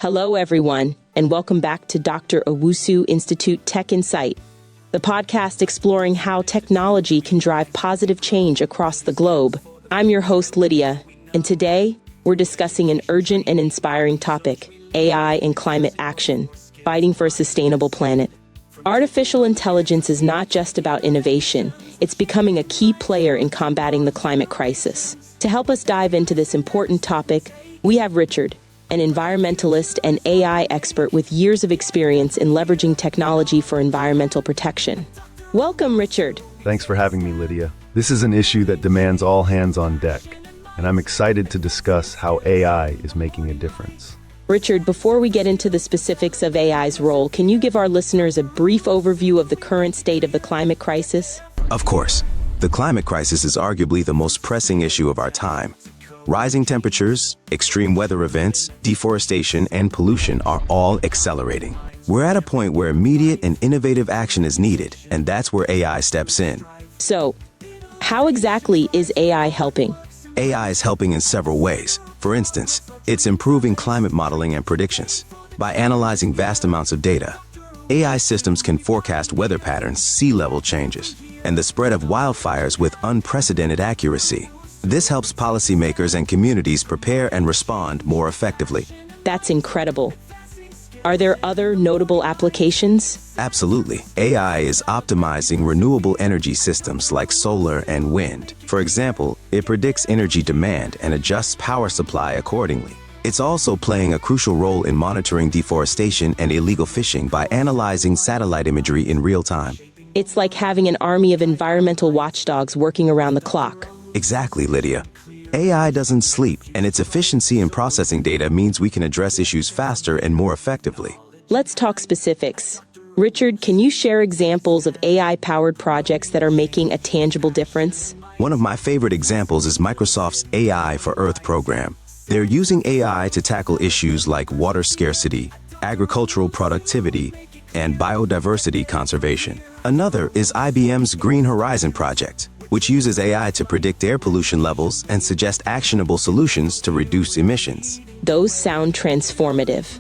Hello, everyone, and welcome back to Dr. Owusu Institute Tech Insight, the podcast exploring how technology can drive positive change across the globe. I'm your host, Lydia, and today we're discussing an urgent and inspiring topic, AI and climate action, fighting for a sustainable planet. Artificial intelligence is not just about innovation, it's becoming a key player in combating the climate crisis. To help us dive into this important topic, we have Richard, an environmentalist and AI expert with years of experience in leveraging technology for environmental protection. Welcome, Richard. Thanks for having me, Lydia. This is an issue that demands all hands on deck, and I'm excited to discuss how AI is making a difference. Richard, before we get into the specifics of AI's role, can you give our listeners a brief overview of the current state of the climate crisis? Of course. The climate crisis is arguably the most pressing issue of our time. Rising temperatures, extreme weather events, deforestation, and pollution are all accelerating. We're at a point where immediate and innovative action is needed, and that's where AI steps in. So, how exactly is AI helping? AI is helping in several ways. For instance, it's improving climate modeling and predictions. By analyzing vast amounts of data, AI systems can forecast weather patterns, sea level changes, and the spread of wildfires with unprecedented accuracy. This helps policymakers and communities prepare and respond more effectively. That's incredible. Are there other notable applications? Absolutely. AI is optimizing renewable energy systems like solar and wind. For example, it predicts energy demand and adjusts power supply accordingly. It's also playing a crucial role in monitoring deforestation and illegal fishing by analyzing satellite imagery in real time. It's like having an army of environmental watchdogs working around the clock. Exactly, Lydia. AI doesn't sleep, and its efficiency in processing data means we can address issues faster and more effectively. Let's talk specifics. Richard, can you share examples of AI-powered projects that are making a tangible difference? One of my favorite examples is Microsoft's AI for Earth program. They're using AI to tackle issues like water scarcity, agricultural productivity, and biodiversity conservation. Another is IBM's Green Horizon project, which uses AI to predict air pollution levels and suggest actionable solutions to reduce emissions. Those sound transformative.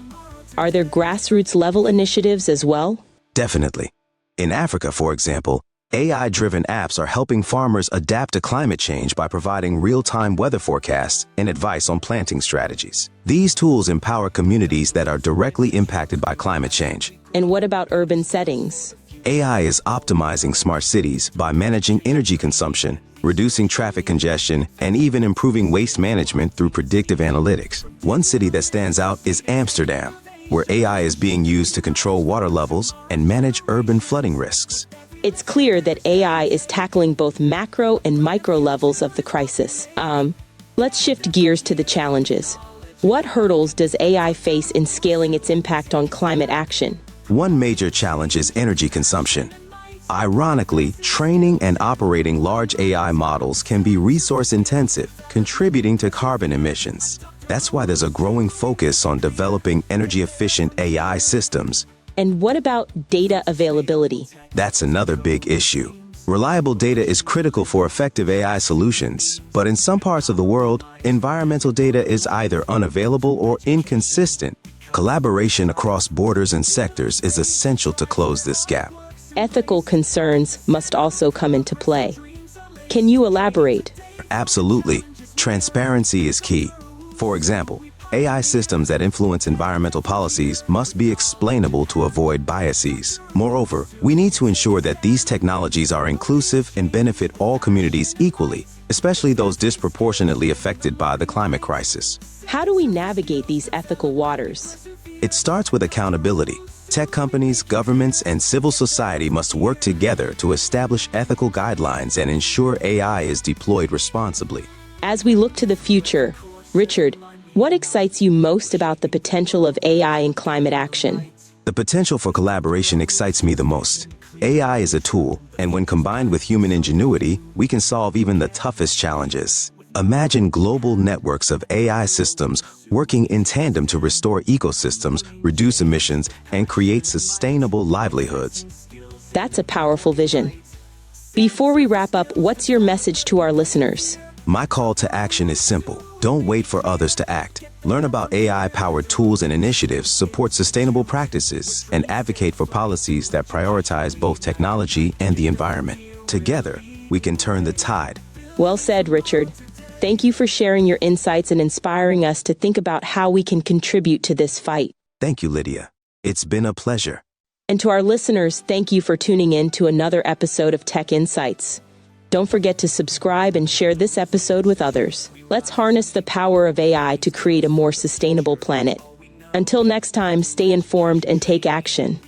Are there grassroots-level initiatives as well? Definitely. In Africa, for example, AI-driven apps are helping farmers adapt to climate change by providing real-time weather forecasts and advice on planting strategies. These tools empower communities that are directly impacted by climate change. And what about urban settings? AI is optimizing smart cities by managing energy consumption, reducing traffic congestion, and even improving waste management through predictive analytics. One city that stands out is Amsterdam, where AI is being used to control water levels and manage urban flooding risks. It's clear that AI is tackling both macro and micro levels of the crisis. Let's shift gears to the challenges. What hurdles does AI face in scaling its impact on climate action? One major challenge is energy consumption. Ironically, training and operating large AI models can be resource-intensive, contributing to carbon emissions. That's why there's a growing focus on developing energy-efficient AI systems. And what about data availability? That's another big issue. Reliable data is critical for effective AI solutions, but in some parts of the world, environmental data is either unavailable or inconsistent. Collaboration across borders and sectors is essential to close this gap. Ethical concerns must also come into play. Can you elaborate? Absolutely. Transparency is key. For example, AI systems that influence environmental policies must be explainable to avoid biases. Moreover, we need to ensure that these technologies are inclusive and benefit all communities equally, especially those disproportionately affected by the climate crisis. How do we navigate these ethical waters? It starts with accountability. Tech companies, governments, and civil society must work together to establish ethical guidelines and ensure AI is deployed responsibly. As we look to the future, Richard, what excites you most about the potential of AI in climate action? The potential for collaboration excites me the most. AI is a tool, and when combined with human ingenuity, we can solve even the toughest challenges. Imagine global networks of AI systems working in tandem to restore ecosystems, reduce emissions, and create sustainable livelihoods. That's a powerful vision. Before we wrap up, what's your message to our listeners? My call to action is simple. Don't wait for others to act. Learn about AI-powered tools and initiatives, support sustainable practices, and advocate for policies that prioritize both technology and the environment. Together, we can turn the tide. Well said, Richard. Thank you for sharing your insights and inspiring us to think about how we can contribute to this fight. Thank you, Lydia. It's been a pleasure. And to our listeners, thank you for tuning in to another episode of Tech Insights. Don't forget to subscribe and share this episode with others. Let's harness the power of AI to create a more sustainable planet. Until next time, stay informed and take action.